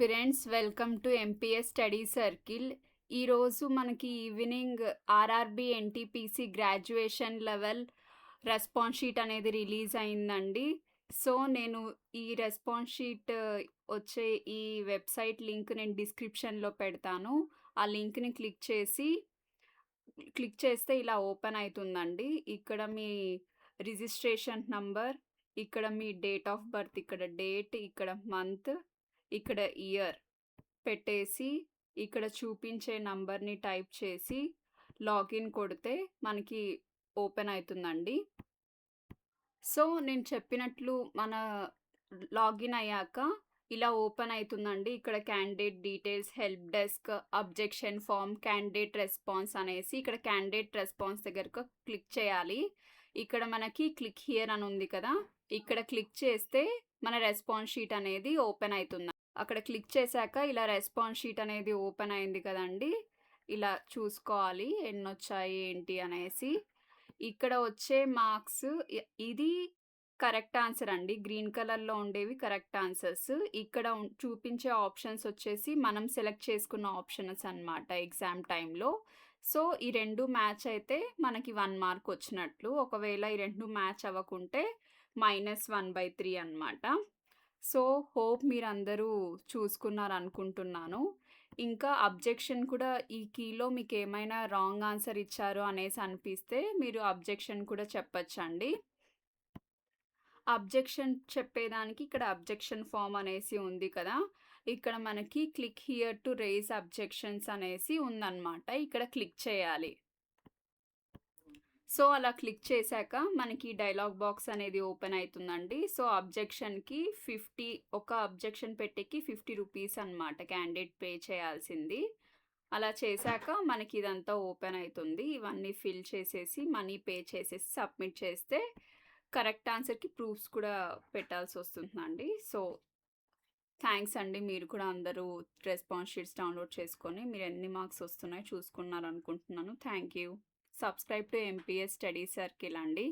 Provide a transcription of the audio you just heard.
Friends, welcome to MPS study circle. ఈరోజు మనకి evening RRB NTPC graduation level response sheet అనేది release అయిందండి. So నేను ఈ రెస్పాన్స్ షీట్ వచ్చే ఈ వెబ్సైట్ లింక్ నేను డిస్క్రిప్షన్లో పెడతాను. ఆ లింక్ని క్లిక్ చేస్తే ఇలా ఓపెన్ అవుతుందండి. ఇక్కడ మీ రిజిస్ట్రేషన్ నంబర్, ఇక్కడ మీ డేట్ ఆఫ్ బర్త్, ఇక్కడ డేట్, ఇక్కడ మంత్, ఇక్కడ ఇయర్ పెట్టేసి ఇక్కడ చూపించే నంబర్ని టైప్ చేసి లాగిన్ కొడితే మనకి ఓపెన్ అవుతుందండి. సో నేను చెప్పినట్లు మన లాగిన్ అయ్యాక ఇలా ఓపెన్ అవుతుందండి. ఇక్కడ candidate details, help desk, objection form, candidate response అనేసి ఇక్కడ క్యాండిడేట్ రెస్పాన్స్ దగ్గరకు క్లిక్ చేయాలి. ఇక్కడ మనకి క్లిక్ హియర్ అని ఉంది కదా, ఇక్కడ క్లిక్ చేస్తే మన రెస్పాన్స్ షీట్ అనేది ఓపెన్ అవుతుంది. అక్కడ క్లిక్ చేశాక ఇలా రెస్పాన్స్ షీట్ అనేది ఓపెన్ అయింది కదండి. ఇలా చూసుకోవాలి ఎన్ని వచ్చాయి ఏంటి అనేసి. ఇక్కడ వచ్చే మార్క్స్ ఇది కరెక్ట్ ఆన్సర్ అండి. గ్రీన్ కలర్లో ఉండేవి కరెక్ట్ ఆన్సర్స్. ఇక్కడ చూపించే ఆప్షన్స్ వచ్చేసి మనం సెలెక్ట్ చేసుకున్న ఆప్షన్స్ అన్నమాట ఎగ్జామ్ టైంలో. సో ఈ రెండు మ్యాచ్ అయితే మనకి 1 మార్క్ వచ్చినట్లు. ఒకవేళ ఈ రెండు మ్యాచ్ అవ్వకుంటే -1/3 అన్నమాట. సో హోప్ మీరందరూ చూసుకున్నారు అనుకుంటున్నాను. ఇంకా అబ్జెక్షన్ కూడా ఈ కీలో మీకు ఏమైనా రాంగ్ ఆన్సర్ ఇచ్చారు అనేసి అనిపిస్తే మీరు అబ్జెక్షన్ కూడా చెప్పొచ్చండి. అబ్జెక్షన్ చెప్పేదానికి ఇక్కడ అబ్జెక్షన్ ఫామ్ అనేసి ఉంది కదా, ఇక్కడ మనకి click here to raise objections అనేసి ఉందన్నమాట. ఇక్కడ క్లిక్ చేయాలి. సో అలా క్లిక్ చేశాక మనకి డైలాగ్ బాక్స్ అనేది ఓపెన్ అవుతుందండి. సో అబ్జెక్షన్కి ఒక అబ్జెక్షన్ పెట్టేకి 50 రూపీస్ అనమాట క్యాండిడేట్ పే చేయాల్సింది. అలా చేశాక మనకి ఇదంతా ఓపెన్ అవుతుంది. ఇవన్నీ ఫిల్ చేసేసి మనీ పే చేసేసి సబ్మిట్ చేస్తే కరెక్ట్ ఆన్సర్కి ప్రూఫ్స్ కూడా పెట్టాల్సి వస్తుందండి. సో థ్యాంక్స్ అండి. మీరు కూడా అందరూ రెస్పాన్స్ షీట్స్ డౌన్లోడ్ చేసుకొని మీరు ఎన్ని మార్క్స్ వస్తున్నాయో చూసుకున్నారు అనుకుంటున్నాను. Thank you. Subscribe to MPS study circle అండి.